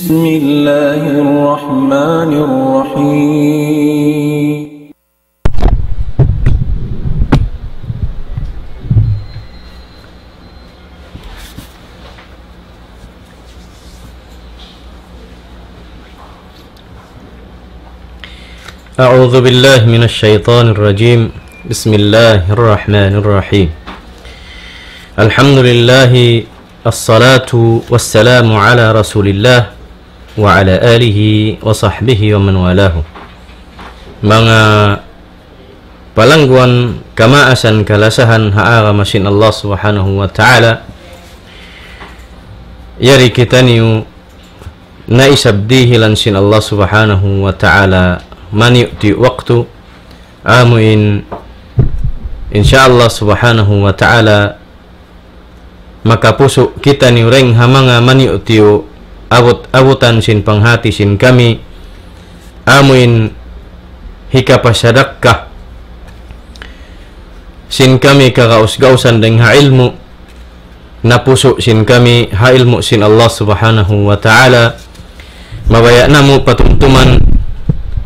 بسم الله الرحمن الرحيم أعوذ بالله من الشيطان الرجيم بسم الله الرحمن الرحيم الحمد لله الصلاة والسلام على رسول الله وعلى آله وصحبه ومن والاه. Mga palangguan kamaasan kalasahan haaga masin Allah subhanahu wa ta'ala yari kita niyo naisabdihi lansin Allah subhanahu wa ta'ala maniuti waktu amuin insyaallah subhanahu wa ta'ala makapuso kita ni reng hamanga maniuti abutan sin panghati sin kami amuin hikapasadakka sin kami kagaus-gausan deng ha ilmu napuso sin kami ha ilmu sin Allah subhanahu wa ta'ala mabaya namu patumtuman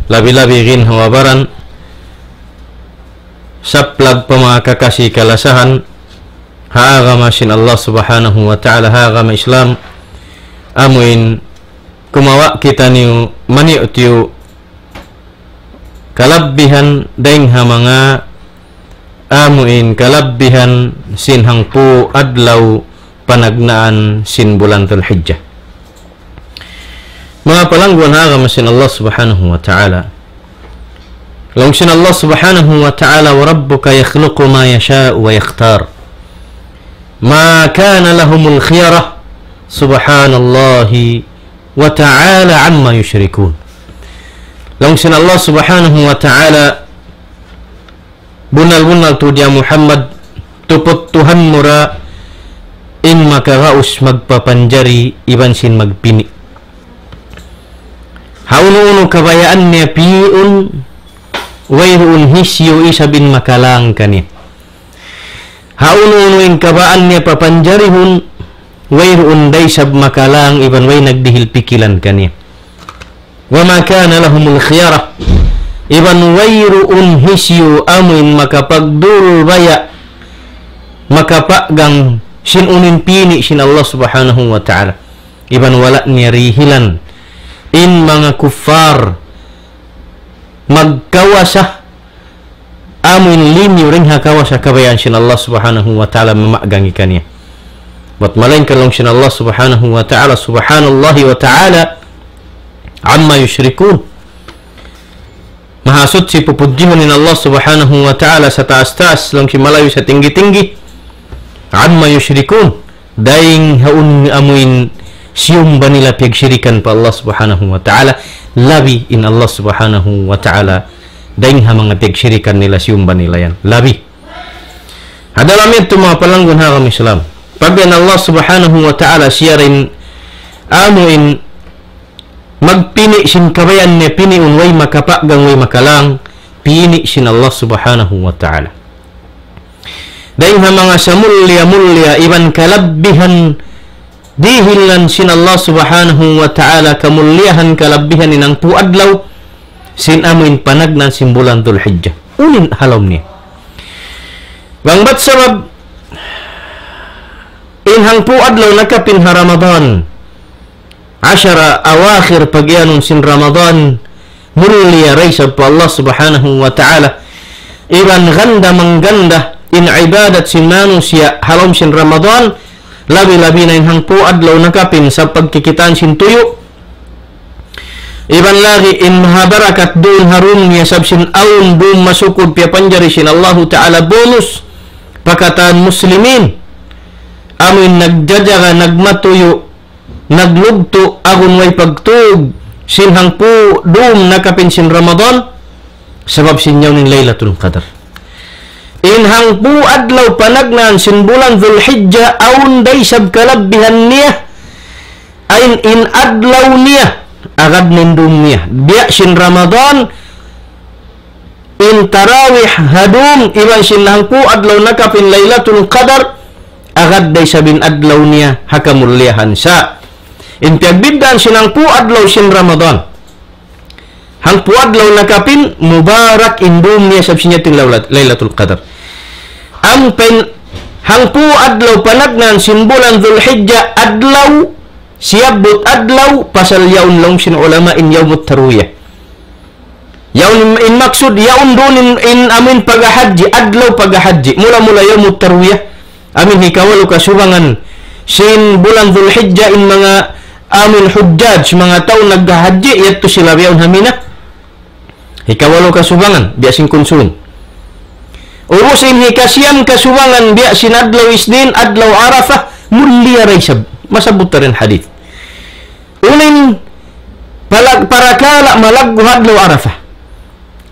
labi-labi gin hawabaran saplag pamakakasi kalasahan haagama sin Allah subhanahu wa ta'ala haagama Islam amuin kumawa kita niyo maniutiyo kalabbihan deng hamanga amuin kalabbihan sin hangpu adlaw panagnaan sin bulan Dzulhijjah. Mga palangguan haagama sin Allah subhanahu wa ta'ala long sin Allah subhanahu wa ta'ala wa rabbuka yakhluqu ma yasha'u wa yakhtar ma kana lahumul khiyarah subhanallahi wa ta'ala amma yushrikun. Long sin Allah subhanahu wa ta'ala bunal-bunal tu dia Muhammad tupot Tuhan mura in makagaus magpapanjari iban sin magpini hauno kabayaan niya piun wayroon hisyo isabin makalang kani hauno in kabaan niya papanjarihun wayroon daysab makalang iban way nagdihil pikilan kani wama kana lahumul khiyarah iban wayroon hisyo amuin makapagdul baya makapagang sinunin pini sin Allah subhanahu wa ta'ala iban wala niya rihilan in mga kuffar magkawasa amin linyo ring hakawasa kabayan sin Allah subhanahu wa ta'ala mamagang ikanya bat malain kalong sin Allah subhanahu wa ta'ala subhanallahi wa ta'ala amma yushrikun mahasud si pupudjihon in Allah subhanahu wa ta'ala sa taas-taas lang si malayo sa tinggi-tinggi amma yushrikun daing haun amuin siyum ba nila pagsyirikan pa Allah subhanahu wa ta'ala labi in Allah subhanahu wa ta'ala daing ha mga pagsyirikan nila siyum ba nila yan labi hadalam ito mga palanggun hakam Islam pagyan Allah subhanahu wa ta'ala siya rin amuin magpini sin kabayan niya piniun way makapagang way makalang pini sin Allah subhanahu wa ta'ala daing ha mga samulya-mulya iban kalabbihan dihilan sin Allah subhanahu wa ta'ala kamulyahan kalabihan inang puadlaw sin amuin panagnan sin bulan Dzulhijjah unin halom niya bangbat sabab inhang puadlaw nakapin ha Ramadan 10 awakhir pagyanong sin Ramadan mulya raysab pa Allah subhanahu wa ta'ala iban ganda mangganda in ibadat sin manusia halom sin Ramadan labi-labi na yung hangpo adlaw nakapin sa pagkikitaan sin tuyo iban lagi in mahabarakat doon harum niya sabsin aun doon masukod piya panjari sin Allahu ta'ala bonus pakataan muslimin amin nagjajaga nagmatuyo naglugto agun way pagtug sin hangpo doon nakapin sin Ramadan sabab sinyaw ning Laylatul Qadar inhang pu adlaw panagnan sin bulan Dzulhijjah aun daysab kalabbihan niya ain in adlaw niya agad nindum niya biya sin Ramadan in tarawih hadum iban sin hang pu adlaw nakapin Laylatul Qadar agad daysabin adlaw niya hakamulyahan sa Intiagbibdan sinangpu adlaw sin Ramadan. Hangpu adlaw nakapin mubarak indum niya sabsinyating Lailatul Qadar. Hangpu adlaw panagnan sin bulan Dzulhijjah adlaw siyabut adlaw pasal yaun long sin ulama in yaumut tarwiyah. Yaun in maksud yaun dun in amin pagahaji adlaw pagahaji mula yaumut tarwiyah amin hikawalu kasubangan sin bulan Dzulhijjah in mga amin hujjaj mga tao naghahaji yato sila yaun hamina hikawalo kasubangan biasin konsulun urusin hikasiyam kasubangan biasin adlaw isnin adlaw arafah mulia raisab masabut rin hadith uling parakala malaggu adlaw arafah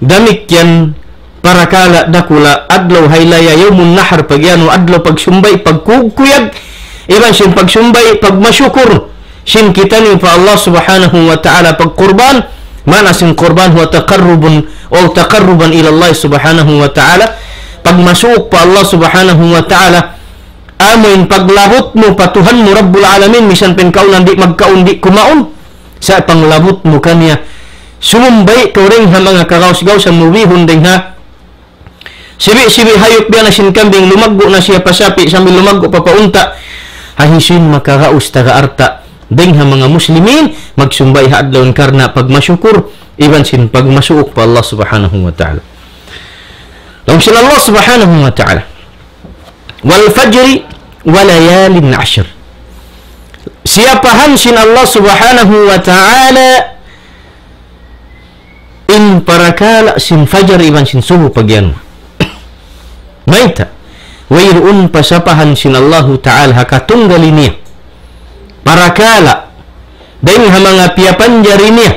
damikyan parakala dakula adlaw haylaya yawmun nahar pagyano adlaw pagsumbay pagkukuyag iban sin pagsumbay pagmasyukur sin kita ni pa Allah subhanahu wa ta'ala pagkurban mana sin kurban huwa taqarrubun o taqarruban ila Allah subhanahu wa ta'ala pagmasuk pa Allah subhanahu wa ta'ala amoin paglabot mo patuhan mo Rabbul Alamin misan penkaunan di magkaundi kumaon sa panglabot mo kanya sumumbay turing ha mga kagaws-gaws ang mubihon din ha sibi hayop biya na sin kambing lumaggo na siya pasapi sambil lumaggo papaunta hahisin makaraus taga arta ding ha mga muslimin magsumbay ha adlaw karna pagmasyukur iban sin pagmasuok pa Allah subhanahu wa ta'ala. Lawan sila Allah subhanahu wa ta'ala wal fajri wa layalin 'ashr siapahan sin Allah subhanahu wa ta'ala in parakala sin fajar iban sin subuh pagyan maita wayruun pasapahan sin Allah ta'ala hakatunggal niya parakala dahil ha mga piyapanjari niya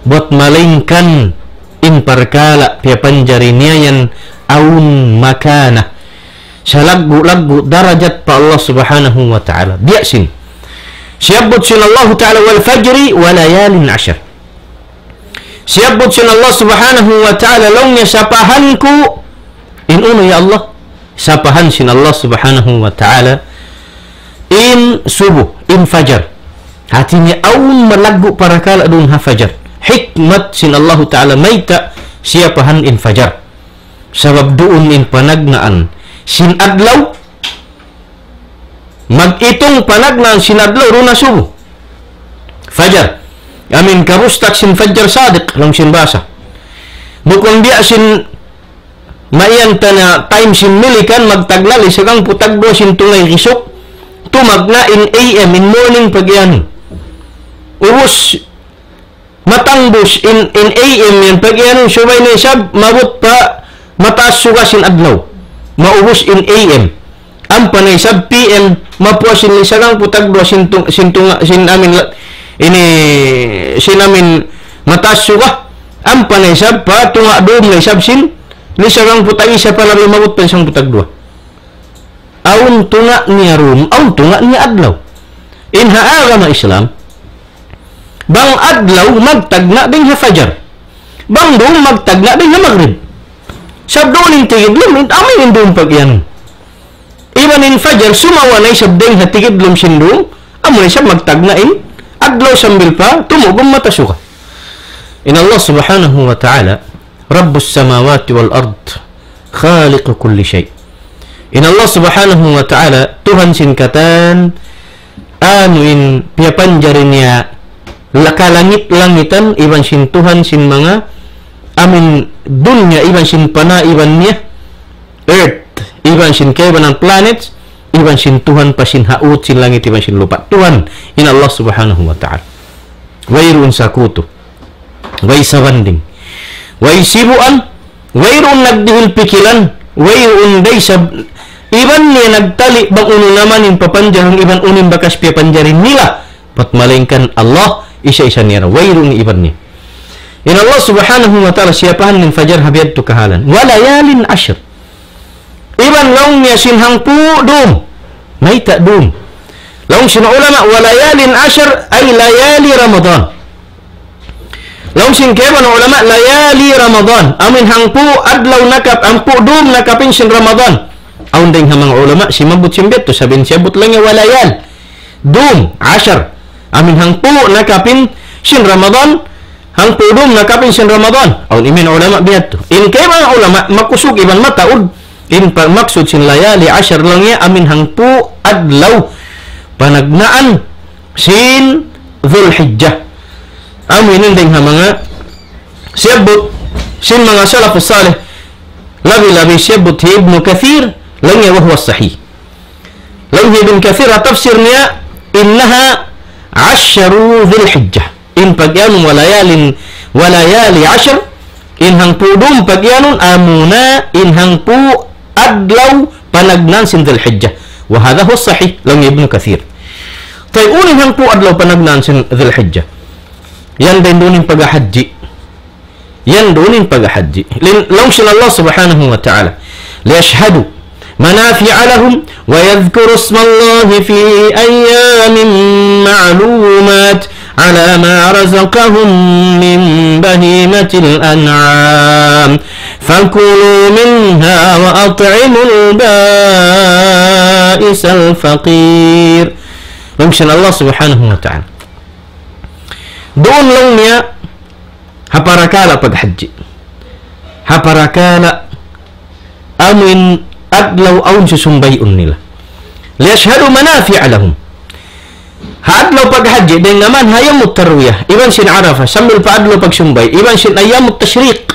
buat malingkan in parkala piyapanjari niya yan aun makana sa lagbu darajat pa Allah subhanahu wa ta'ala biyasin siyabot sin Allah ta'ala wal fajri wa layalin 'ashr siyabot sin Allah subhanahu wa ta'ala long niya sapahan ko in uno ya Allah sapahan sin Allah subhanahu wa ta'ala in subuh in fajar hatinya aun malagbu parakala dun ha fajar hikmat sin Allah ta'ala maita siapahan in fajar sabab doon in panagnaan sin adlaw mag-itong panagnaan sin adlaw runa subuh fajar amin karustak sin fajar sadiq lang sin basa bukong biya sin mayanta na time sin milikan magtaglali sagang putagdo sin tungay risok tumagna in AM in morning pagyan urus matangbos in AM yan pagyan subay na isab mabot pa mataas sugas in adlaw maubos in AM ang panay sab PM mapuas in lisagang putagdo sin amin ini sin amin mataas suga ang panay sab pa tunga doon na isab sin lisagang putag isa pa lang mabot pa isang putagdo aun tunga niya rum, aun tunga niya adlaw. In haagama Islam, bang adlaw magtagna din ha fajar. Bang doon magtagna din ha maghrib. Sabdoon in tigidlum, amin in doon pagyan. Iban in fajar, sumawa na isabdeng ha tigidlum sindong, amin siya magtagna in adlaw sambil pa, tumugong matasuka. In Allah subhanahu wa ta'ala, Rabbus samawati wal ard, khaliqu kulli shay'. In Allah subhanahu wa ta'ala Tuhan sin katan anuin piyapanjarin niya lakalangit-langitan iban sin Tuhan sin mga amin dunya iban sin pana iban niya earth iban sin kaiban ang planets iban sin Tuhan pa sin haut sin langit iban sin lupa Tuhan in Allah subhanahu wa ta'ala wairun sakuto way sabanding way sibuan wairun nagdihil pikilan wairun day sab iban niya nagtali bang uno naman yung papanjarang iban unin bakas piyapanjarin nila pat malingkan Allah isa-isa niya wairong iban niya in Allah subhanahu wa ta'ala siyapahan ng fajar habiyad to kahalan walayalin 'ashr iban long niya sinhang po doon may ta doon long sin ulama walayalin 'ashr ay layali Ramadan long sin keban ulama layali Ramadan amin hang po adlaw nakap ang po doon nakapin sin Ramadan aun ding ha mga ulama si mabut simbet to sabin siyabot lang ya walayal dum 10 amin hangpu nakapin sin Ramadan hang pudum nakapin sin Ramadan aw imin ulama biat in kay mga ulama makusug iban mataud in maksud sin layali 10 lang ya amin hangpu adlaw panagnaan sin Dzulhijjah amin ding ha mga siyabot sin mga salafus salih labi siyabot Ibnu Katsir lang ya wa huwa sahih lang Ibnu Katsir tafsirnya innaha 10 Dzulhijjah in pagyanun walayali 10 in hang pudum pagyanun amuna in hang pu adlaw panagnan sin Dzulhijjah wa hadha huwa sahih lang Ibnu Katsir tay unin hang pu adlaw panagnan sin Dzulhijjah yan din dunin paghahaji yan dunin paghahaji lang sin Allah subhanahu wa ta'ala liyashhadu منافع لهم ويذكروا اسم الله في أيام معلومات على ما رزقهم من بهيمة الأنعام فكلوا منها وأطعموا البائس الفقير ممشن الله سبحانه وتعالى دون لونيا هبركالا paghaji هبركالا أمن adlaw aun susumbayun nila liyashhadu manafi'a lahum hadlaw paghaji din naman hayamut tarwiyah iban sin Arafah sambil paadlaw pagsumbay iban sin ayamut tashriq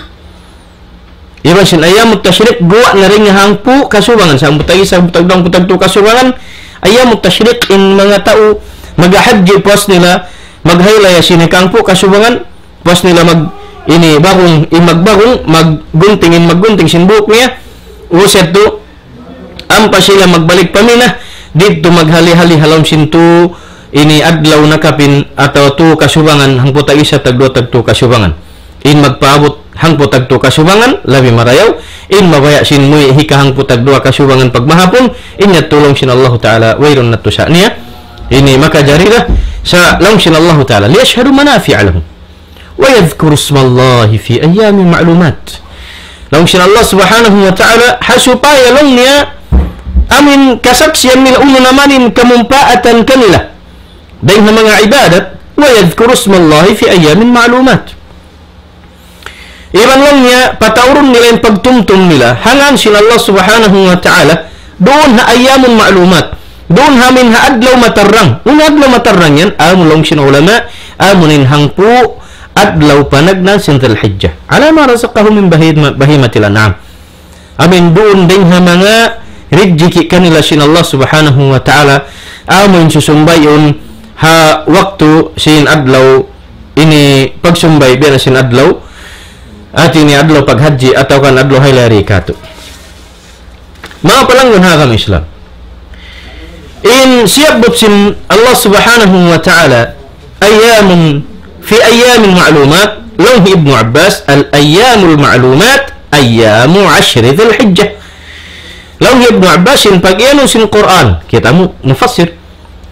guwa na ring hangpu kasubangan sa butay sa butagdang butagto kasubangan ayamut tashriq in mga tao maghaji pos nila maghaylaya sinikangpu kasubangan pos nila magbagong maggunting sin buhok niya uset to ampa sila magbalik pamina dito maghali-hali halom sintu ini adlaw nakapin atau tu kasubangan hangpo tag isa tagdo tagto kasubangan in magpaabot hangpo tagto kasubangan labi marayaw in mabaya sin muy hika hangpo tagdo kasubangan pagmahapon inya tulong sin Allah taala wayron natto sa niya ini maka jarira sa long sin Allah taala liyashhadu manafi'a lahum wa yadhkuru ismallahi fi ayyamin ma'lumat long sin Allah subhanahu wa ta'ala hasupaya long niya amin kasaksiyan nila namanin kamumpaatan kanila dahil na mga ibadat wa yadhkuru ismallahi fi ayamin ma'lumat iban lang niya patawron nila yung pagtumtum nila hangan sila Allah subhanahu wa ta'ala doon ha ayamun ma'lumat doon hamin ha adlaw matarrang adlaw matarrang yan amulong sina ulama amunin hangpu adlaw panagnan sin Dzulhijjah ala ma razaqahum min bahimatil an'am amin doon din ha mga rijiki kanila sin Allah subhanahu wa ta'ala amun susumbayon ha waktu sin adlaw ini pagsumbay biya sin adlaw at ini adlaw paghaji atau kan adlaw haylari kato mga palanggon ha kami Islam in siyabot sin Allah subhanahu wa ta'ala ayamun fi ayamin ma'lumat long Ibnu Abbas al ayamul ma'lumat ayamu 10 Dzulhijjah Law Ibnu Abbas in pag-iyanon sin Quran kita mo mufassir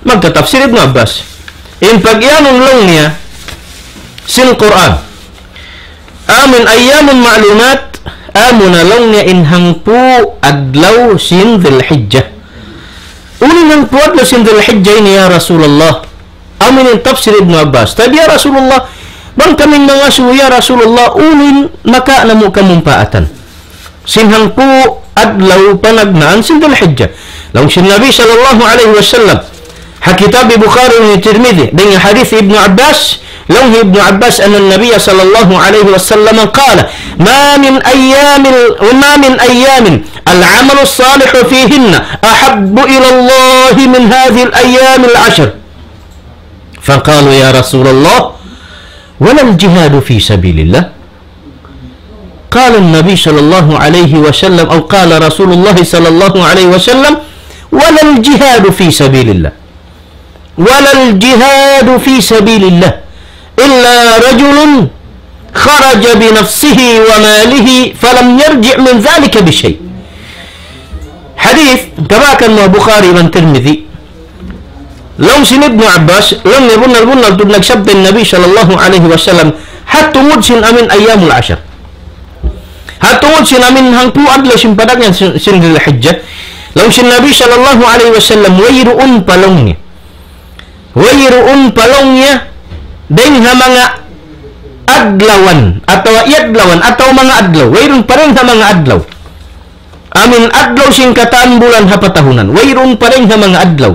magtatafsir Ibnu Abbas in pag-iyanon lang niya sin Quran amin ayyamun ma'lumat amuna lang niya in hangpu adlaw sin Dzulhijjah unin hangpu adlaw sin Dzulhijjah ini ya Rasulullah amin in tafsir Ibnu Abbas tabi ya Rasulullah bang kaming mga suya Rasulullah unin maka namu kamumpaatan sin hangpu adlaw panagnaan sin Dzulhijjah law sin Nabi sallallahu alaihi wasallam ha kitab Bukhari wa Tirmidzi dengan hadis Ibnu Abbas law Ibnu Abbas anna Nabi sallallahu alaihi wasallam qala ma min ayamin al-amal as-salih fihinna ahabbu ila Allah min hadhihi al-ayyam al-'ashr faqalu ya Rasulullah wala al-jihad fi sabilillah قال النبي صلى الله عليه وسلم أو قال رسول الله صلى الله عليه وسلم ولا الجهاد في سبيل الله ولا الجهاد في سبيل الله إلا رجل خرج بنفسه وماله فلم يرجع من ذلك بشيء حديث كما كان البخاري والترمذي لو سن ابن عباس لم يبن تدلك شب النبي صلى الله عليه وسلم حتى مدسن أمن أيام العشر hatungod sinamin hangpu adlaw sin padagyan sin Dzulhijjah law sin Nabi sallallahu alaihi wasallam wayruun palong niya wayruun palongnya dengan mga adlawan atau yadlawan atau mga adlaw, wayrun pa rin sa mga adlaw. Amin adlaw singkataan bulan hapatahunan, wayrun pa rin sa mga adlaw.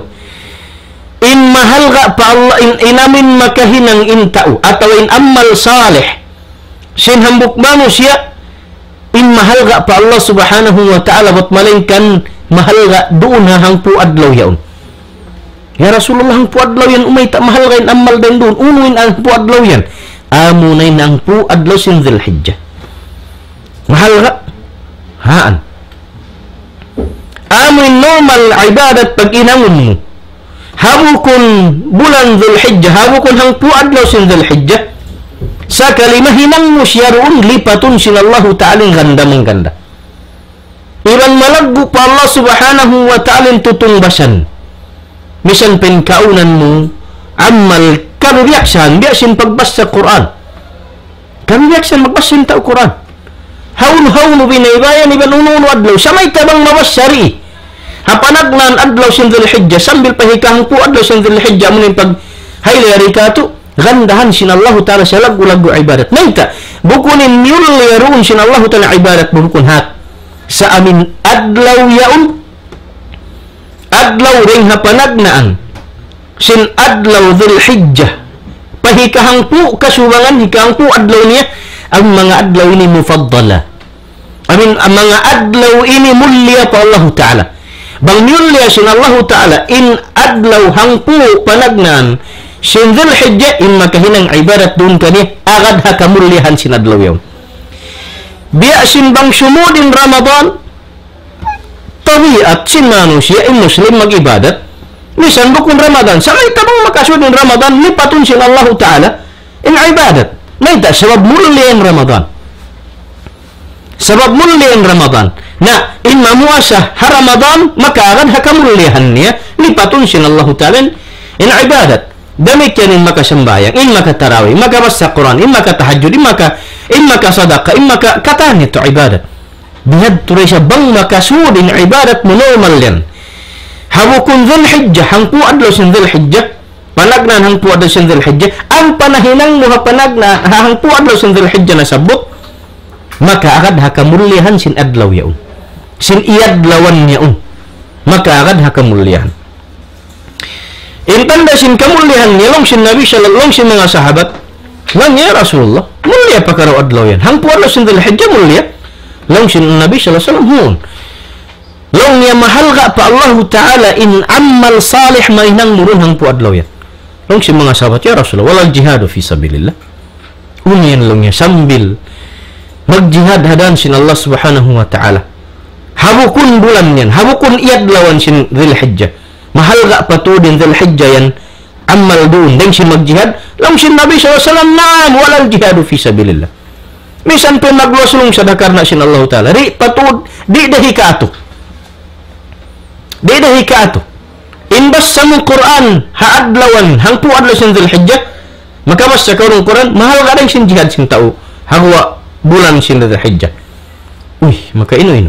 In mahal ga pa Allah, in amin makahinang intao atau in amal salih sin hambuk manusia, in mahal ga pa Allah subhanahu wa ta'ala bat malingkan mahal ga doon hangpu adlaw yaon. Ya Rasulullah hangpu adlaw yan umay tak mahal ga in amal din doon, unuin ang pu adlaw yan. Amunay nang pu adlaw sin Dzulhijjah. Mahal ga haan. Amun normal ibadat pag inangon mo. Habukun bulan Dzulhijjah, habukun hang pu adlaw sin Dzulhijjah. Sa kalimah hinang mo siya roon lipatun sin Allah Ta'ala ganda mengganda. Iban malaggo pa Allah subhanahu wa ta'ala tutungbasan. Misan penkaunan mo amal karuyaksan biasin pagbasa Quran. Karuyaksan magbasin ta Quran. Haun binaybayan iban unun adlaw samay tabang mabasari. Hapanagnan adlaw sin Dzulhijjah sambil pahikang pu adlaw sin Dzulhijjah munin pag hayli rikatu gandahan sin Allah Ta'ala sa lagu-lagu ibadat. Naita bukunin yulirun sin Allah Ta'ala ibadat bukun hat sa amin adlaw yaun adlaw ring hapanagnaan sin adlaw Dzulhijjah pahikahang pu kasubangan hikang pu adlaw niya ang mga adlaw ini mufaddala. Amin ang mga adlaw ini mulia pa Allah Ta'ala. Bang mulia sin Allah Ta'ala in adlaw hangpu panagnan sin Dzulhijjah in makahinang ibadat doon kani agad ha kamulihan sin adlaw yawn. Biya sin bang sumudin Ramadan tabiat sin manusia in muslim mag-ibadat misan bukun Ramadan sakay tabang makasudin Ramadan lipatun sin Allah Ta'ala in ibadat. Naita sebab mulia in Ramadan. Sebab mulia in Ramadan. Na in mamuasa ha Ramadan maka agad ha kamulihan niya lipatun sin Allah Ta'ala in ibadat. Demikian in maka sembahyang, in maka tarawih, maka baca Quran, in maka tahajud, in maka sadaqah, in maka katan itu ibadat. Bihad turisya bang maka sudin ibadat normal yan. Habukun Dzulhijjah, hangpu adlaw sin Dzulhijjah, panagnan hangpu adlaw sin Dzulhijjah, ang panahinang mo panagna hangpu adlaw sin Dzulhijjah na sabot, maka agad hakamulihan sin adlaw yaun. Sin iadlawan yaun. Maka agad hakamulihan. Intanda sin kamulihan niya long sin Nabi sallallahu sin mga sahabat. Lang ya Rasulullah, mulia pa karo adlaw yan. Hang puadlaw sin Dzulhijjah mulia. Long sin Nabi sallallahu alaihi wasallam. Long niya mahal ga pa Allah Ta'ala in amal salih mainang murun hang puadlaw yan. Long sin mga sahabat ya Rasulullah, walal jihadu fi sabilillah. Uniyan long niya sambil magjihad hadan sin Allah Subhanahu wa Ta'ala. Habukun bulan yan, habukun iadlawan sin Dzulhijjah. Mahal ga patudin Dzulhijjah yan amal doon deng si magjihad lang si Nabi SAW naam walal jihadu fi sabilillah. Misan po magwaslong sa dakar na sin Allah Ta'ala di patud di dahi ka ato inbas sa mong Quran haadlawan hang po adlaw sin Dzulhijjah makabas sa kaurong Quran mahal ga deng sin jihad sin tao hagwa bulan sin Dzulhijjah. Uy maka ino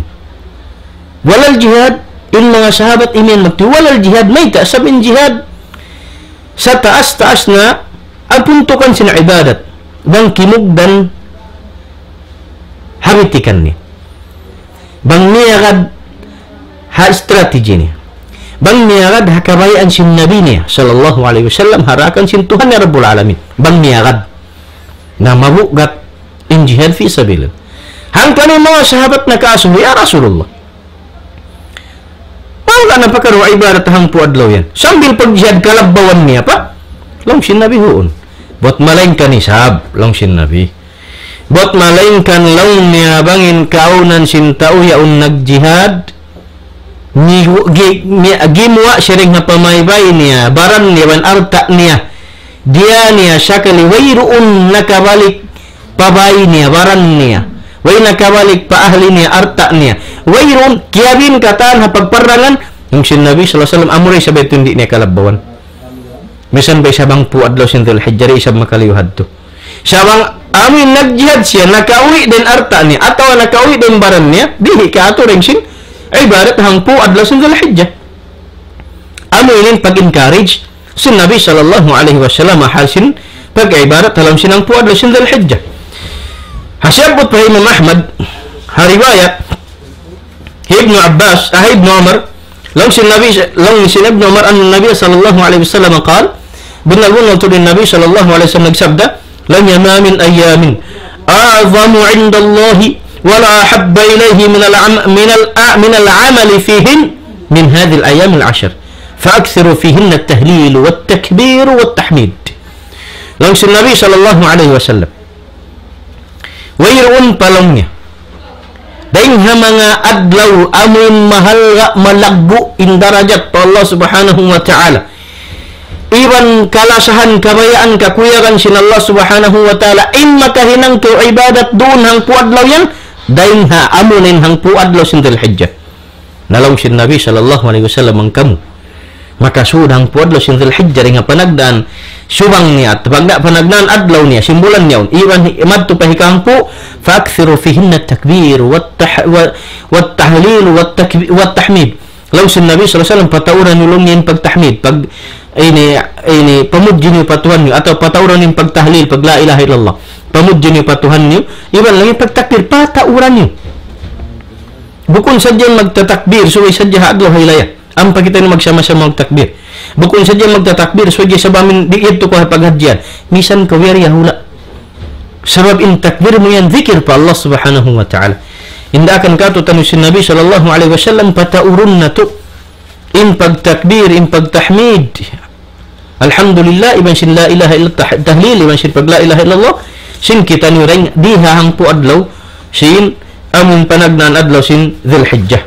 walal jihad in mga sahabat imin magtiwalal jihad may sabin jihad sa taas-taas na apuntukan sina ibadat bang kimugdan habitikan ni bang niyagad ha strategi ni bang niyagad ha kabayaan sin Nabi niya sallallahu alaihi wasallam harakan sin Tuhan ya Rabbul Alamin bang niyagad na mabugat in jihad fi sabilillah hang kani mga sahabat na kaasuhi ya Rasulullah wala na pakaro ibarat hang po adlaw yan. Sambil pagjihad kalabawan niya pa. Long sin Nabi huon. Bot malain ka ni sahab. Long sin Nabi. Bot malain kan long niya bangin kaunan sin tao yaun nagjihad. Gimwa siya rin na pamaybay niya. Baran niya ban arta niya. Dia niya siya kaliwayroon nakabalik pabay niya. Baran niya. Way nakabalik pa ahli niya arta niya. Wayron kiyabin katan ha pagparangan yung sin Nabi sallallahu alaihi wasallam amuray sabay hindi niya kalabawan. Misan bay sabang pu adlaw sin Dzulhijjah isab makaliyuhad to. Sabang amin nagjihad siya nakauwi din arta niya ataw nakauwi din baran niya dihi ka ato ring sin ibarat hang pu adlaw sin Dzulhijjah. Aminin pag-encourage sin Nabi sallallahu alaihi wasallam hasin pag-ibadat dalam sinang puad la sin Dzulhijjah. Hasyabot pa Imam Ahmad hariwayat Ibnu Abbas Ibnu Umar lang sin Ibnu Umar an Nabi sallallahu alaihi wasallam qala benar-benar tu Nabi sallallahu alaihi wasallam nagsabda lan yama min ayamin a'zamu 'inda Allah wa la ahabba ilayhi min al-'amal fihin min hadhihi al-ayam al-'ashr fa'akthiru fihinna at-tahlil wat-takbir wat-tahmid. Lang sin Nabi sallallahu alaihi wasallam wayron palongnya daing mga adlaw amin mahal malagbu in darajat pa Allah subhanahu wa ta'ala iban kalasahan kabayaan kakuyakan sin Allah subhanahu wa ta'ala in makahinang tu ibadat doon hang puadlaw yan daing ha amunin hang puadlaw sin Dzulhijjah nalaw sin Nabi sallallahu alaihi wasallam ang kamu maka sudang puadlaw sin Dzulhijjah nga panagdaan subang niya at pagda panagdaan adlaw niya simbolan niya iban madto pahikang po faakthiru fihinna at-takbir wat-tahlil wat-tahmid law sin Nabi sallallahu alaihi wasallam patauran nulong niya pagtahmid pag ini pamudji niyo patuhan niyo atau patauran niyo pagtahlil pag la ilaha illallah pamudji niyo patuhan niyo iban lagi pagtakbir patauran niyo bukun sadya magtatakbir suway sadya adlaw haylaya ang pagkita niyo magsama-sama magtakbir bukun sadya magtatakbir suway sabamin di ito ko paghadyan misan kawiri hula sabab in takbir mo yan zikir pa Allah subhanahu wa ta'ala inda akan kato tanu sin Nabi sallallahu alaihi wasallam pataurun na to in pagtakbir in pagtahmid alhamdulillah iban sin la ilaha illallah tahlil iban sin pag la ilaha illallah sin kita ni ring diha hang po adlaw sin amun panagnan adlaw sin Dzulhijjah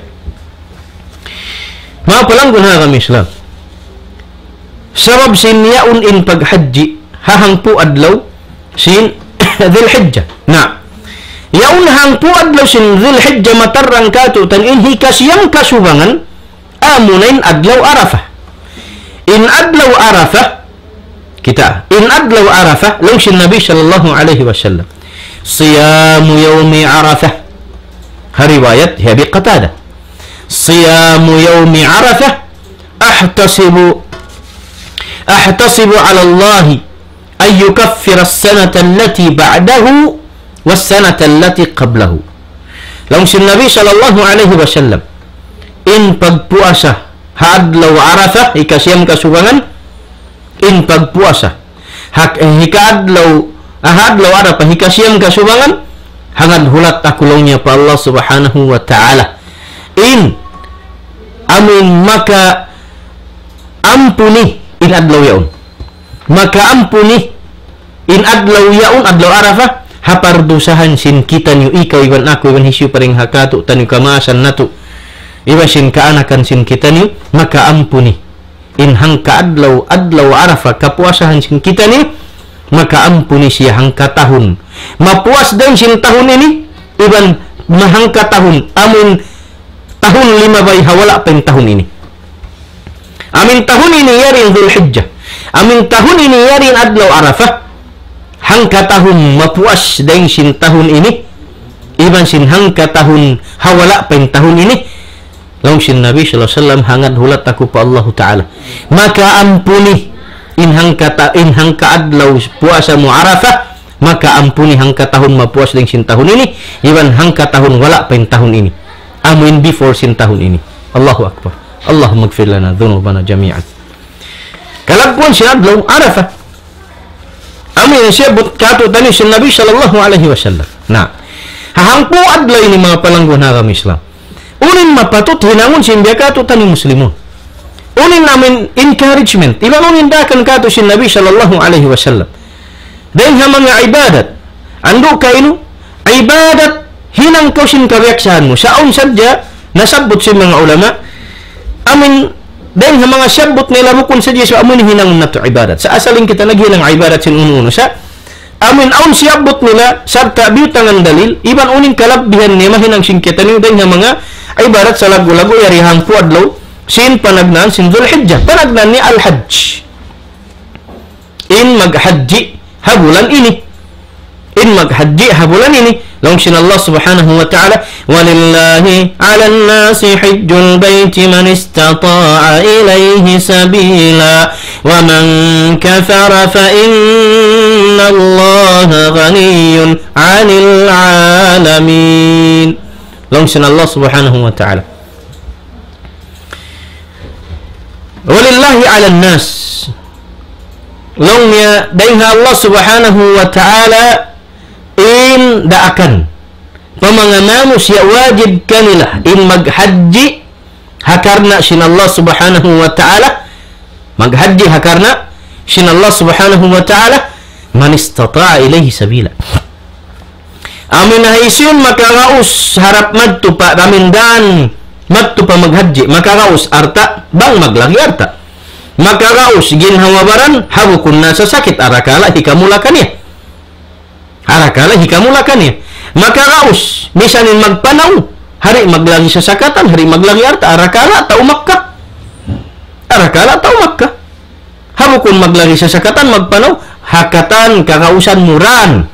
ma palanggon ha kami Islam sabab sin yaun in paghaji hahang po adlaw sin Dzulhijjah na yaun hang po adlaw sin Dzulhijjah matarang kato tan in hikasiyang kasubangan amunain adlaw Arafah in adlaw Arafah kita in adlaw Arafah law sin Nabi sallallahu alaihi wasallam siyamu yaumi Arafah hariwayat ya bi Qatadah siyamu yaumi Arafah ahtasibu ala Allah ay yukaffira as-sanata allati ba'dahu was-sanata allati qablahu law sin Nabi sallallahu alaihi wasallam in pagpuasa hadlaw Arafah ikasiyam kasubangan in pagpuasa hikadlaw Arafah ikasiyam kasubangan hangad hulat akulongnya pa Allah subhanahu wa ta'ala in amin maka ampuni in adlaw yaun maka ampuni in adlaw yaun adlaw Arafah hapardusahan sin kita niyo ikaw iban ako iban hisyu paring hakato taniyo kamasan nato iba sin kaanakan sin kita ni maka ampuni in hangka adlaw Arafah kapuasahan sin kita ni maka ampuni siya hangka tahun mapuas din sin tahun ini iban mahangka tahun amin tahun 5 bay hawala pa tahun ini amin tahun ini yarin Dzulhijjah amin tahun ini yarin adlaw Arafah hangka tahun mapuas din sin tahun ini iban sin hangka tahun hawala pa tahun ini law sin Nabi sallallahu alaihi wasallam hangat hulat aku pa Allah taala maka ampuni in hangka adlaw puasa mu Arafah maka ampuni hangka tahun mapuas ding sin tahun ini iban hangka tahun wala pa tahun ini amin before sin tahun ini Allahu akbar Allahumma ighfir lana dhunubana jami'an kalagpuan sin adlaw Arafah amin siya kato tani sin Nabi sallallahu alaihi wasallam na hahangpo adlaw ini mga palanggon ha kami Islam unin mapatut hinangon sin biya kato tani muslimun unin namin encouragement ilan unin dakan kato sin Nabi sallallahu alaihi wasallam dahil ha mga ibadat ando kaino ibadat hinang ko sin kabiaksahan mo saon sadya nasabot sin mga ulama amin dahil ha mga sabot nila bukon sadya so amin hinang na to ibadat sa asaling kita naghilang ibadat sin uno sa amin aun siabot nila sabta biutangan dalil iban unin kalabbihan ni mahinang sin kita ni dahil ha mga ibarat sa lagu-lago yarihang puadlaw sin panagnan sin Dzulhijjah panagnan ni al-hajj in maghaji habulan ini in maghaji habulan ini long sin Allah subhanahu wa ta'ala walillahi 'alan nasi hajjul baiti man istata'a ilayhi sabila wa man kafara fa inna Allah ghaniyyun 'anil 'alamin. Long sin Allah subhanahu wa ta'ala walillahi 'alan nas longnya dengan Allah subhanahu wa ta'ala in daakan pemanga manusia wajib kanilah in maghaji hakarna sin Allah subhanahu wa ta'ala maghaji hakarna sin Allah subhanahu wa ta'ala man istata'a ilaihi sabila amin haisun maka raus harap madtu pa amin dan madtu pa maghaji maka raus arta bang maglagi arta maka raus gin hawabaran habukun nasa sakit arakala hikamulakannya maka raus misalnya magpanaw hari maglagi sa sakatan hari maglagi arta arakala tau Makkah habukun maglagi sa sakatan magpanaw hakatan kakausan muran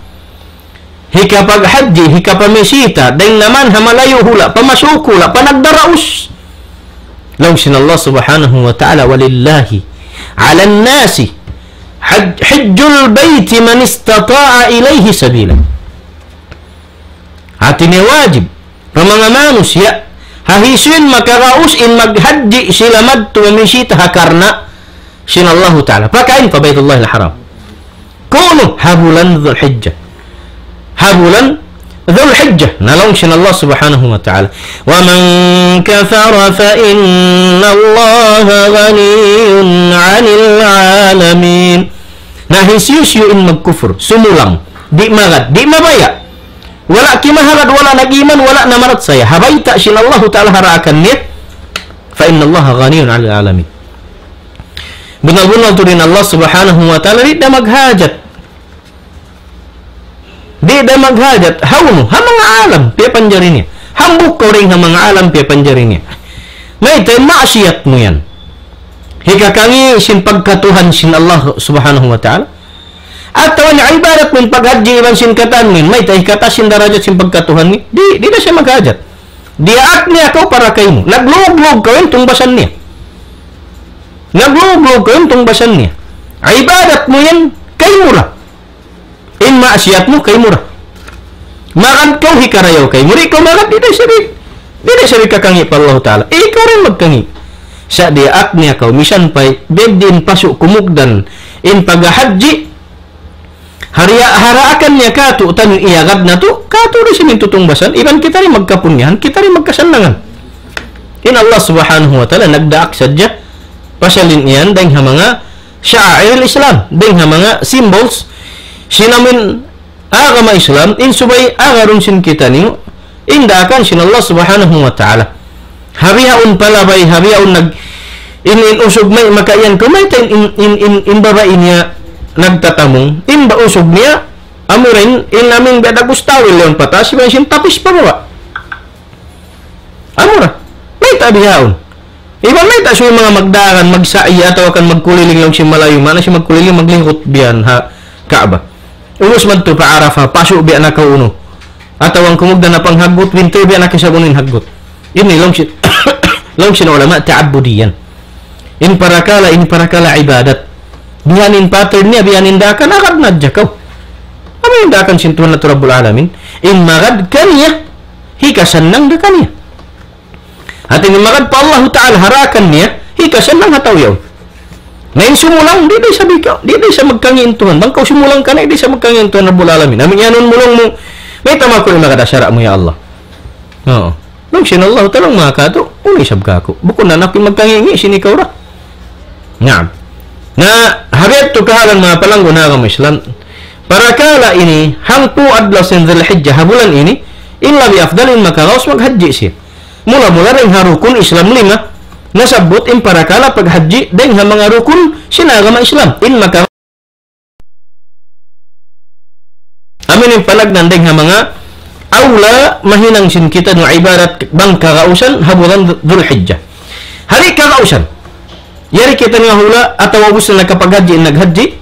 hika paghaji hika pamisita dahil naman hamalayo hula pamasukula panagdaraus law sinallah subhanahu wa ta'ala walillahi 'alan nasi hajjul baiti man istata'a ilaihi sabila hatine wajib pamanga manusia hahisun makaraus in maghaji silamad tumisita hakarna sinallahu ta'ala pakain pa baitullahil haram kuno habulan dhul hijjah habulan dhul hijjah nalong sin Allah subhanahu wa ta'ala wa man kafara fa inna Allah ghaniyun 'anil 'alamin nah hisyusyu in magkufur sumulang di magat di mabaya wala kimahalad wala nagiman wala namarat saya habaita sin Allah ta'ala harakan nit fa inna Allah ghaniyun 'anil 'alamin benar-benar turin Allah subhanahu wa ta'ala di maghajat di damag hajat hawnu hamang alam pia panjarinya hambuk kau ring hamang alam pia panjarinya may tay maksiat mo yan hika kangi sin pagkatuhan sin Allah subhanahu wa ta'ala atau ang ibadat min paghaji iban sin katan min may tay kata sin darajat sin pagkatuhan ni di na siya maghajat diaak niya kau para kayo mo naglog-log kau yung tungbasan niya ibadat mo yan kayo mura in maksiatmu kay murah makan kau hikarayaw kay muri kau makan di sabi kakangi pa Allah ta'ala ikaw rin magkangi sa diak niya kau misan pay bedin pasuk kumugdan in pagahaji haraakan niya katu tan iagad na to katu rin sining tutungbasan iban kita rin magkapunyahan kita rin magkasanlangan in Allah subhanahu wa ta'ala nagdaak sadya pasalin iyan dahil mga sya'ir Islam dahil mga symbols sinamin agama Islam in subay agarun sin kita niyo inda akan sin Allah subhanahu wa ta'ala habihaun palabay habihaun in usog may makayan kumay in babae niya nagtatamong in ba usog niya amurin in namin beda gustawil leon patas may sin tapis pa ba amura may tabihaun iba may taso yung mga magdaran magsaiya ataw kan magkuliling lang si malayo mana si magkuliling maglingkot biyan ha Kaaba ulus man to pa Arafah paso bi anak uno ataw ang kumugda na panghagot winter bi anak sabunin hagot ini long sin ulama ta'abbudiyan in parakala ibadat biyanin pattern niya biyanin dakan akad nadjakaw amin dakan sin tuhan na rabbul alamin in magad kaniya hikasan nang dakaniya at in magad pa Allah ta'ala harakan niya hikasan nang hataw yaw ngayon sumulang, di sa magkangin Tuhan. Bangkaw sumulang ka na, di sa magkangin Tuhan Rabbul Alamin. Amin yanon mulong mo. May tama ko yung makadasara mo ya Allah. Oo. Nung sinallahu talang mga kato, unisab ka ako. Bukod na napin magkangingi, sinikaw ra. Nga. Na, habit to kahalan mga palanggo na kang Islam. Para kala ini, hangpu adlaw sin dhul hijjah, habulan ini, in labi afdal in makaraos maghaji siya. Mula-mula rin harukun Islam 5, nasabot in parakala paghaji dahil nga mga rukun sinagama Islam in maka amin yung palagnan dahil nga mga awla mahinang sin kita no ibarat bang kakausan habulan dhul hijjah hari kakausan yari kita nga hula ataw gusto na kapaghaji in naghaji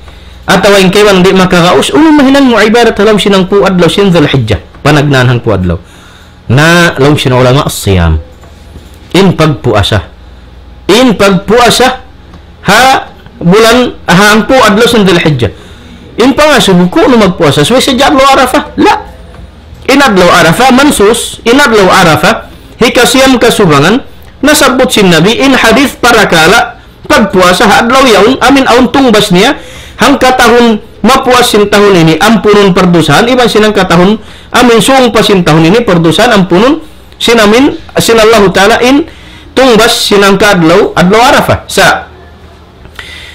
atawa yung kaywan di makakaus mahinang mo ibadat halam sinang pu adlaw sin Dhul Hijjah panagnan hang pu adlaw na law sin ulama as-siyam in pagpuasa ha bulan ang pu adlaw sin Dhul Hijjah in pangasubo ko no magpuasa so sa adlaw Arafah la in adlaw Arafah mansus in adlaw Arafah hikasiyam kasubangan nasabot sin Nabi in hadith para kala pagpuasa ha adlaw yaon amin aun tungbas niya hang katahon mapuas sin tahun ini ampunon perdusahan iban sinang katahon amin suong pa sin tahun ini perdusahan ampunon sinamin sinallahu ta'ala in tungbas sinang kadlaw adlaw Arafah sa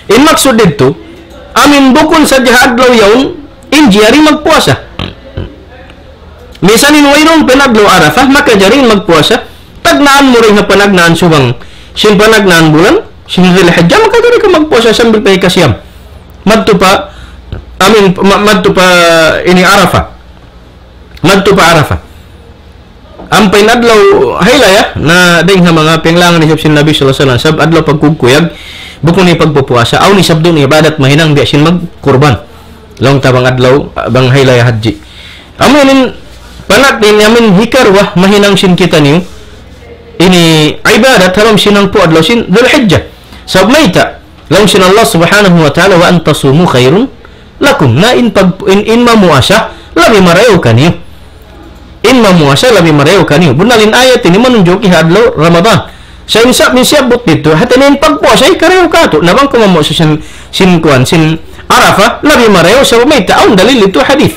in maksud dito amin bukon sa adlaw yaon in jari magpuasa misalin wayrong penadlaw Arafah maka jari magpuasa tagnaan mo rin na panagnaan subang sin panagnaan bulan sin Dhul Hijjah maka jari ka magpuasa sambil pay kasiyam madto pa ini Arafah madto pa Arafah ang pinadlaw haylaya na ding mga pinglangan ni sin Nabi sallallahu alaihi wasallam sab adlaw pagkukuyag bukon ni pagpupuasa aw ni sabdo ni ibadat mahinang di sin magkurban long tabang adlaw bang haylaya haji amin panat din amin hikarwa mahinang sin kita niyo ini ibadat haram sinang po adlaw sin Dhul Hijjah sab maita law sin Allah subhanahu wa ta'ala wa antasumu khairun lakum na in mamuasa labi marayo kaniyo in mamuasa labi marayo kaniyo bunalin ayat ini menunjuki hadlaw Ramadan sa insab min siyabot dito hatanin pagpuasa ay karayo kato nabang kumamuasa sin Arafah labi marayo sa may taon dalil ito hadith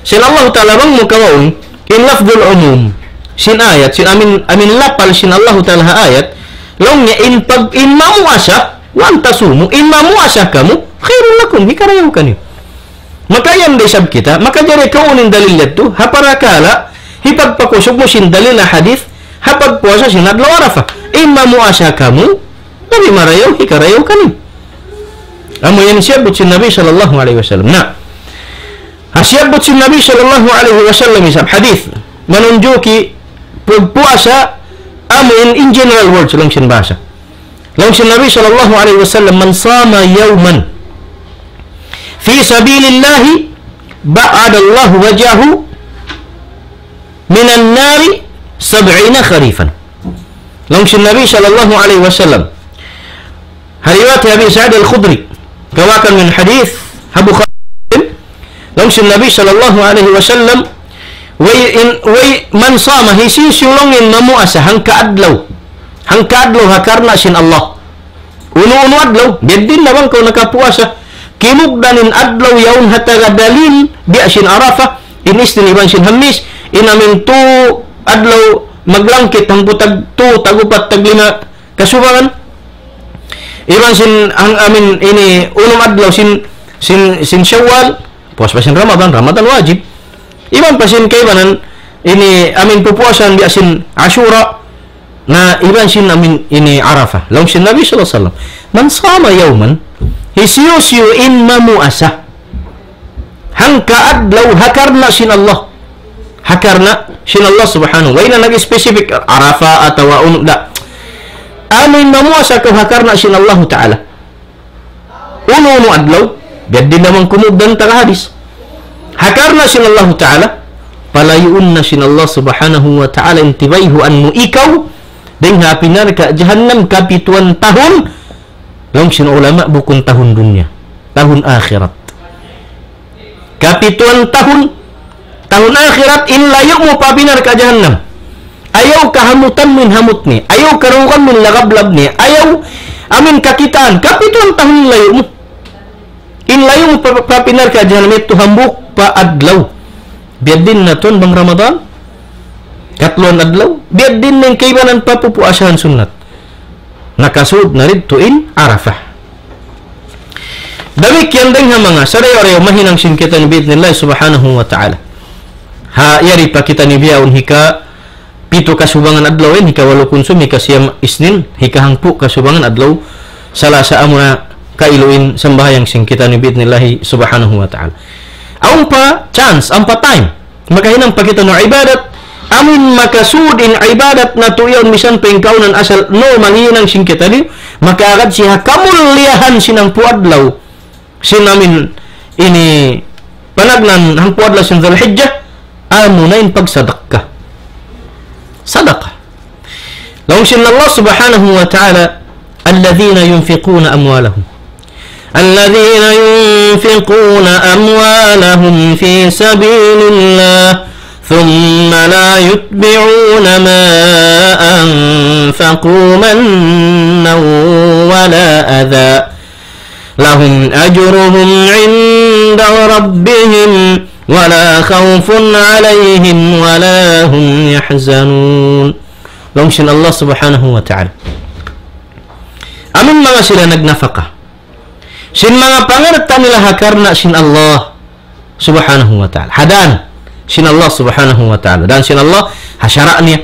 sin Allah ta'ala bang mukawaon in lafdul umum sin ayat sin amin lapal sin Allah ta'ala ayat long niya in mamuasa wa antasumu in mamuasa kamu khairun lakum hikarayaw kaniyo maka yan desab kita maka jari kaunin dalil ito haparakala hipagpakusog mo sin dalil na hadith hapagpuasa sin adlaw Arafah in mamuasa kamu labi marayaw hikarayaw kaniyo amo yan siyabot sin Nabi sallallahu alaihi wasallam na hasiyabot sin Nabi sallallahu alaihi wasallam isab hadith manunjuki pagpuasa amin in general words lang sin basa lang sin Nabi sallallahu alaihi wasallam man sama yawman fi sabilillah ba'ada Allah wajahu minan nari 70 kharifan lang sin Nabi sallallahu alaihi wasallam riwayat Abi Sa'id al-Khudri kawakan min hadith Abu Khadim lang sin Nabi sallallahu alaihi wasallam way man sama hisisulongin mamuasa hangka adlaw hakarna sin Allah uno adlaw bedin labang kau nakapuasa kimugdanin adlaw yaun hataga dalil biya sin Arafah inis tiniban sin Hamis inamin tu adlaw maglangkit hang butag tu tagupat taglima kasubangan iban sin ang amin ini unong adlaw sin Syawal puas pa sin Ramadan wajib iban pasin kaibanan ini amin pupuasan di asin Ashura na iban sin amin ini Arafah law sin Nabi sallallahu alaihi wasallam man sama yawman hisiyo in mamuasa hangka adlaw hakarna sin Allah subhanahu wa ina nag specific Arafah atawa da amin mamuasa ka hakarna sin Allah ta'ala uno adlaw biad din naman kumugdan taga hadis hakarna sin Allah ta'ala palayuun na sin Allah subhanahu wa ta'ala intibaihu an mo ikaw ding hapinar ka jahannam kapituan tahun lang sin ulama bukun tahun dunia tahun akhirat kapituan tahun akhirat in layo mo papinar ka jahannam ayaw kahamutan min hamut ni ayaw karukan min lagablab ni ayaw amin kakitaan kapituan tahun layo mo in layo mo papinar ka jahannam ito hambuk pa adlaw biad din na ton bang Ramadan katlon adlaw biad din ng kaibanan papupuasahan sunat nakasud na rin in Arafah damik yan din mga sarayo-rayo mahinang sinkitan bi'idhnillah subhanahu wa ta'ala ha yari pa kita ni biyaon hika pito kasubangan adlaw hika walo konsum hika siyam isnin hika hangpu kasubangan adlaw salasa amuna kailuin sambahayang sinkitan bi'idhnillah subhanahu wa ta'ala aun pa chance ang pa time makahinang pa kita no ibadat amin makasud in ibadat na tuyon misan pengkaunan asal no manginang singkitali makaagad siya kamuliahan sinang puadlaw sinamin ini panagnan hangpuad la sin Dhul-Hijjah amo na in pagsadaka. Sadaka. Laung sin Allah subhanahu wa ta'ala alladhina yunfiquna amwalahum fi sabilillah thumma la yutbi'una ma anfaqu mannan wala adha lahum ajruhum 'inda rabbihim wala khawfun 'alayhim wala hum yahzanun. Langsung Allah subhanahu wa ta'ala amin mga sila nagnafaka sin mga pangarta nila hakarna sin Allah subhanahu wa ta'ala hadan sin Allah subhanahu wa ta'ala dan sin Allah hasyara niya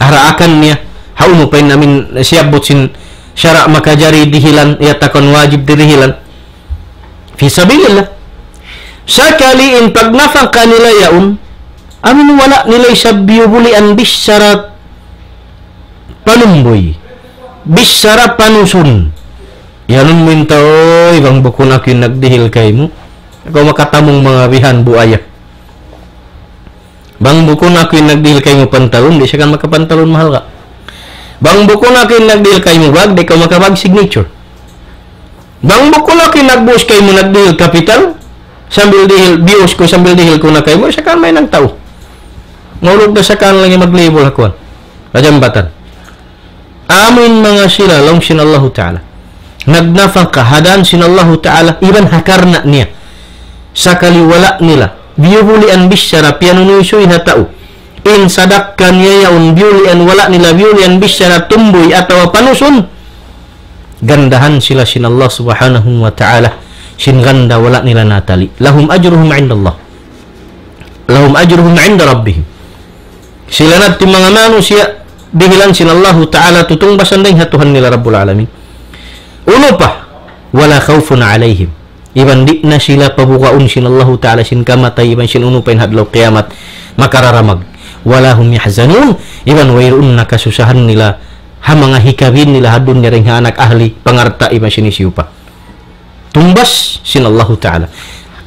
haraakan niya hauno pa namin siyabot sin syara makajari dihilan yatakon wajib dirihilan fi sabilillah sakali in pagnafaka nila yaun amin wala nila isabyubulian bisyarat panumboy bisara panusun yanun minta oy bang bukon akin nagdihil kay mo ikaw makatamong mga bihan buaya bang bukon akin nagdihil kay mo pantalon di siya kan makapantalon mahal ka bang bukon akin nagdihil kay mo bag di ka makabag signature bang bukon akin nagbuos kay mo nagdihil kapital sambil dihil bios ko sambil dihil ko na kay mo siya kan may nagtao ngulog na siya kan lang yung mag-label ako rajambatan amin mga sila long sin Allah Ta'ala nagnafaka hadan sin Allah Ta'ala iban hakarna niya sakali wala nila biyuhulian bisyara pianunusoy hatao in sadakkan niya yaun biyulian wala nila biyulian bisyara tumboy atau panusun gandahan sila sin Allah subhanahu wa ta'ala sin ganda wala nila natali lahum ajruhum 'inda Allah lahum ajruhum 'inda rabbihim sila natin mga manusia dihilan sin Allah Ta'ala tutong basanday hatuhan nila Rabbul Alamin. Uno pa, wala khawfun alayhim. Iban di na sila pabukaon sin Allah Ta'ala sin kamatay, iban sin uno pa hadlaw kiamat makararamag. Wala hum yahzanun, iban wayroon nakasusahan nila ha mga hikabin nila hadun niya ring anak ahli pangarta iban sinisiyo pa. Tumbas sin Allah Ta'ala.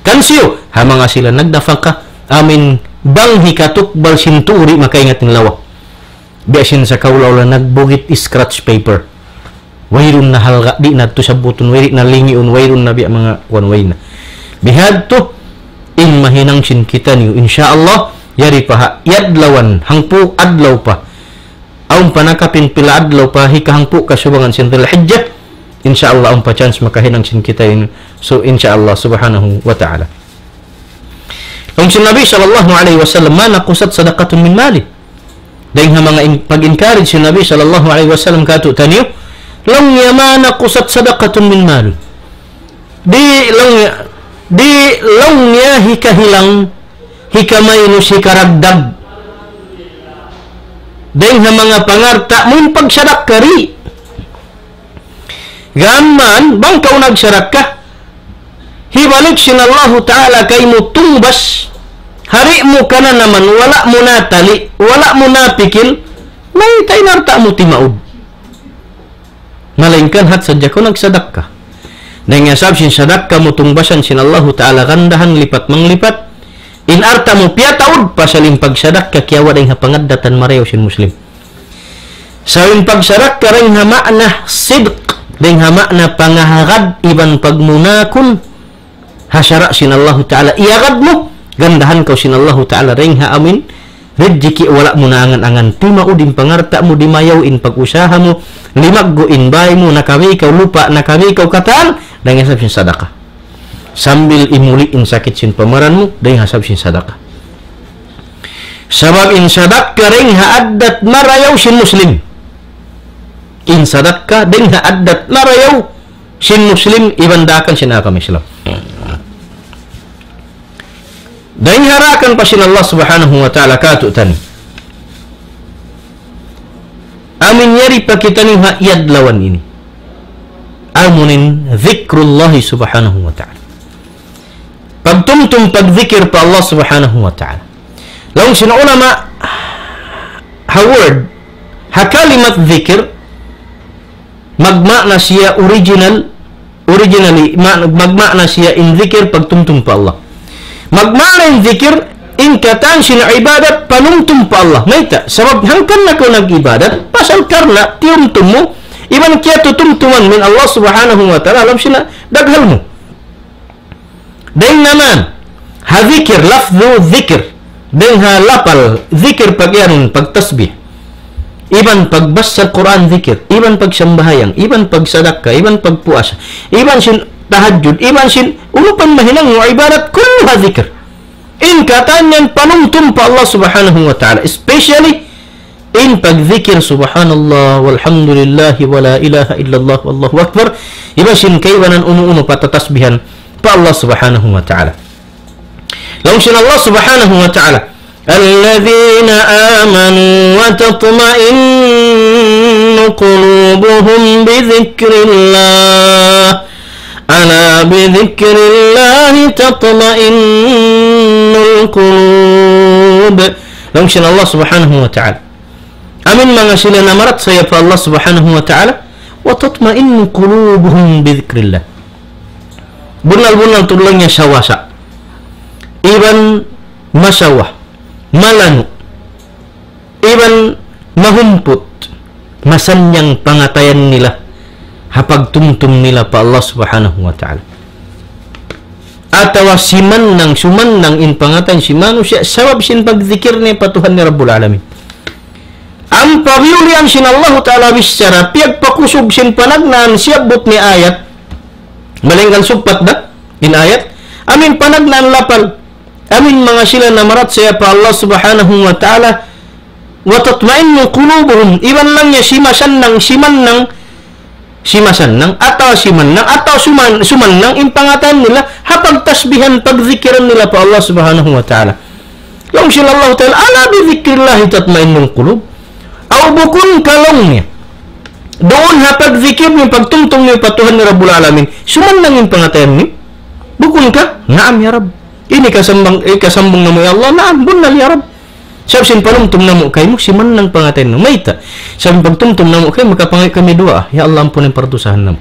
Kansiyo, ha mga sila nagdafaka amin bang hikatukbal sinturi makaingat ng lawa. Biasin sa kaulaw lang nagbugit scratch paper. Wayrun na halga di na to sabuton wayri na lingiun wayrun na biya mga wanway na. Bihad to in mahinang sin kita niyo insyaallah yari pa yadlawan hangpu adlaw pa. Aun panakapin pila adlaw pa hikahangpu kasubangan sin Dhul-Hijjah insyaallah ang pa chance makahinang sin kita yun. So insyaallah subhanahu wa ta'ala. Kung si Nabi sallallahu alaihi wasallam mana kusat sadaqatun min mali dahil mga pag-encourage si Nabi sallallahu alaihi wasallam kato taniyo lang yamana kusat sadaqatun min mal di lang niya hikahilang hikamay no si karagdag dahil mga pangarta mo pagsadak kari gaman bang kau nagsadak ka hibalik sin Allah Ta'ala kay mo tumbas hari mo ka na naman, wala mo natali, wala mo napikil, may tayo narta mo timaud. Malingkan hat sadya ko nagsadak ka. Dahil nga sabsin sadak ka mo tungbasan sin Allah Ta'ala gandahan lipat manglipat, inarta mo piyataud pa sa limpagsadak ka kiyawa dahil hapangadatan mareyo sin Muslim. Sa limpagsadak ka rin hama na sidq, dahil hama na pangahagad iban pagmunakon, hasyara sin Allah Ta'ala, iyagad mo, gandahan kau sin Allah Ta'ala ring ha amin rejeki wala mo na angan-angan timaudin pangarta mo dimayawin pag-usaha mo limagguin bay mo nakami kau lupa nakami kau kataan dahil hasab sin sadaka sambil imuliin sakit sin pamaran mo dahil hasab sin sadaka sabab in sadaka ring ha addat marayaw sin Muslim in sadaka ding ha addat marayaw sin Muslim ibandakan sin akam Islam dahil harakan pa sin Allah subhanahu wa ta'ala kato tani amin yari pa kita ni yadlawan ini amunin zikrullahi subhanahu wa ta'ala pagtumtum pagzikir pa Allah subhanahu wa ta'ala laung sin ulama ha word ha kalimat zikir magma na siya original originally magmakna siya in zikir pagtumtum pa Allah. Magmakna in zikir in katan sina ibadat panumtum pa Allah. Maita sabab hangkan na ko nag-ibadat pasal karna tiumtum mo iban kaya tutumtuman min Allah subhanahu wa ta'ala alam sina daghal mo. Dahil naman ha zikir lafzu zikir dan ha lapal zikir pagyanun pagtasbih iban pagbasa Quran zikir, iban pagsambahayang, iban pagsadaka, iban pagpuasa, iban sin tahajud, iban sin ulupan mahinang mo ibadat kulluha zikir. In katanyan panumtum pa Allah subhanahu wa ta'ala, especially in pagzikir subhanallah walhamdulillah wa la ilaha illallah wallahu akbar, iban sin kaibanan uno-uno patatasbihan pa Allah subhanahu wa ta'ala. Lalu sin Allah subhanahu wa ta'ala الذين آمنوا وتطمئن قلوبهم بذكر الله ألا بذكر الله تطمئن القلوب. لمشن الله سبحانه وتعالى أمن ما غسلنا مرت سيف الله سبحانه وتعالى وتطمئن قلوبهم بذكر الله. Bunal-bunal tulangnya sawasa iban masawah malanu iban mahumput masanyang pangatayan nila hapagtumtum nila pa Allah subhanahu wa ta'ala atawa siman nang in pangatan si manusia sabab sin pagzikir ni patuhan ni Rabbul Alamin ang pabiulian sin Allah ta'ala bisyara piag pakusog sin panagnan siyabot ni ayat malingkan supat ba in ayat amin panagnan lapal amin mga sila na marat saya pa Allah subhanahu wa ta'ala wa tatma'innu qulubuhum iban lang niya simasan nang atau suman nang impangatan nila hapag tasbihan pagzikiran nila pa Allah subhanahu wa ta'ala. Yung sila Allah ta'ala ala bi zikrillahi tatma'innul qulub aw bukun kalong niya doon hapag zikir niya pagtungtong niya patuhan ni Rabbul Alamin suman nang impangatan niya bukun ka naam ya Rabb ini kasambang namo ya Allah naam bunal ya Rabb sab sin panumtum namo kay mo siman nang pangaten no maita sab pagtumtum namo kay makapangay kami dua ya Allah ampunin pardusahan namo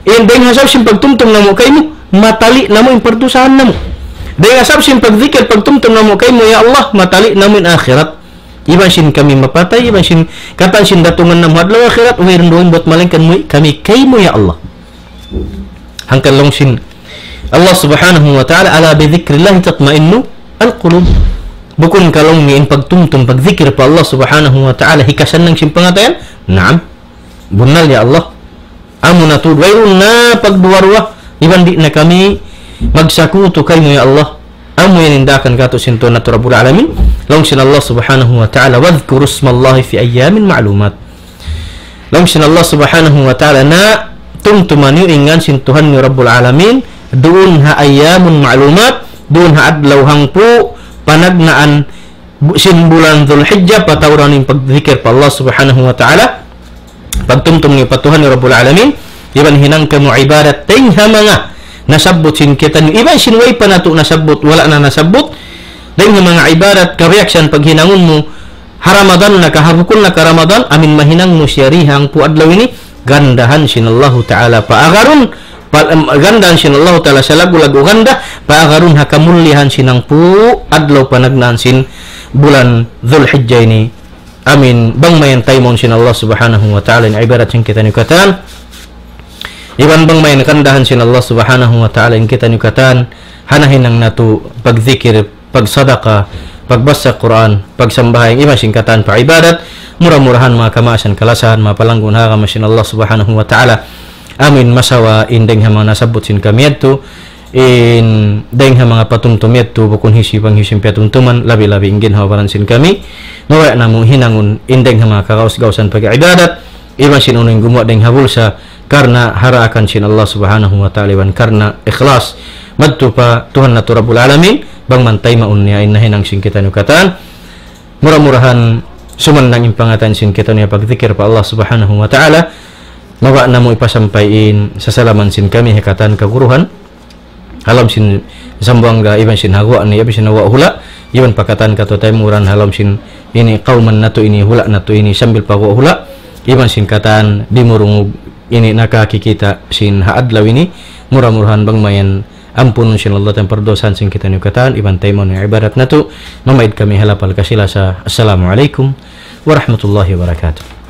indeng hasab sin pagtumtum namo kay mo matali namo in pardusahan namo deng hasab sin pagzikir pagtumtum namo kay mo ya Allah matali namo in akhirat iban sin kami mapatay iban sin katan sin datungan namo adlaw akhirat uwirin doon buat malingkan mo kami kay mo ya Allah hangkan long sin Allah subhanahu wa ta'ala ala bi dzikrillah tatma'innu al-qulub bukun kalong ni in pagtumtum pagzikir pa Allah subhanahu wa ta'ala hikasan nang simpangatayan naam bunal ya Allah amun atud wayrun na pagduwarwa iban di na kami magsakuto kayo ya Allah amu yan indakan kato sinto na Rabbul Alamin long sin Allah subhanahu wa ta'ala wadhkuru ismallahi fi ayyamin ma'lumat long sin Allah subhanahu wa ta'ala na tumtuman yu ingan sintuhan ni Rabbul Alamin doon ha ayamun ma'lumat doon ha adlaw hangpu panagnaan sin bulan Dzulhijjah patawran ning pagzikir pa Allah subhanahu wa ta'ala pagtumtum ni patuhan ni Rabbul Alamin iban hinang kamo ibadat ting ha mga nasabot sin kita ni iban sin way pa nato nasabot wala na nasabot dahil mga ibadat kareaksyon pag hinangon mo haramadan na kahabukon na karamadan amin mahinang mo siyarihang pu adlaw ini gandahan sin Allah ta'ala paagarun gandahan sin Allah ta'ala sa lagu-lagu ganda paagarun hakamullihan sinang pu adlaw panagnaan sin bulan Dzulhijjah ini amin bang mayan taymon sin Allah subhanahu wa ta'ala in ibadat sin kita nikatan iban bang mayan kandahan sin Allah subhanahu wa ta'ala in kita nikatan hanahin nang natu pagzikir pagsadaka pagbasa Quran pagsambahay iba singkatan pa ibadat murah-murahan mga kamasan kalasahan mapalanggun haka sin Allah subhanahu wa ta'ala amin masawa indeng ha mga nasabot sin kami ito in deng ha mga patumtum ito bukun hisipang piatumtuman labi-labi ingin hawaran sin kami mawaya na mong hinangun indeng ha mga kakaus-gausan pag-ibadat iba sin unang gumawa deng habulsa karena haraakan sin Allah subhanahu wa ta'ala karena ikhlas madto pa Tuhan na Rabbul Alamin bang mantay maun niya inahin ang sin kita nukatan murah-murahan suman nang impangatan sin kita niya pagzikir pa Allah subhanahu wa ta'ala mawa na mo ipasampayin sa salaman sin kami hekatan kaguruhan halam sin sambuangga iban sin hagwa ni iban sin hawa hula iban pakatan kato taymuran halam sin ini kauman nato ini hula nato ini sambil pawa hula iban sin katan dimurung ini nakakikita sin haadlaw ini murah-murahan bang mayan ampun sin Allah tan perdosan sing kita nyukatan iban taimon yang ibadat natu mamaid kami halapal kasila sa assalamualaikum warahmatullahi wabarakatuh.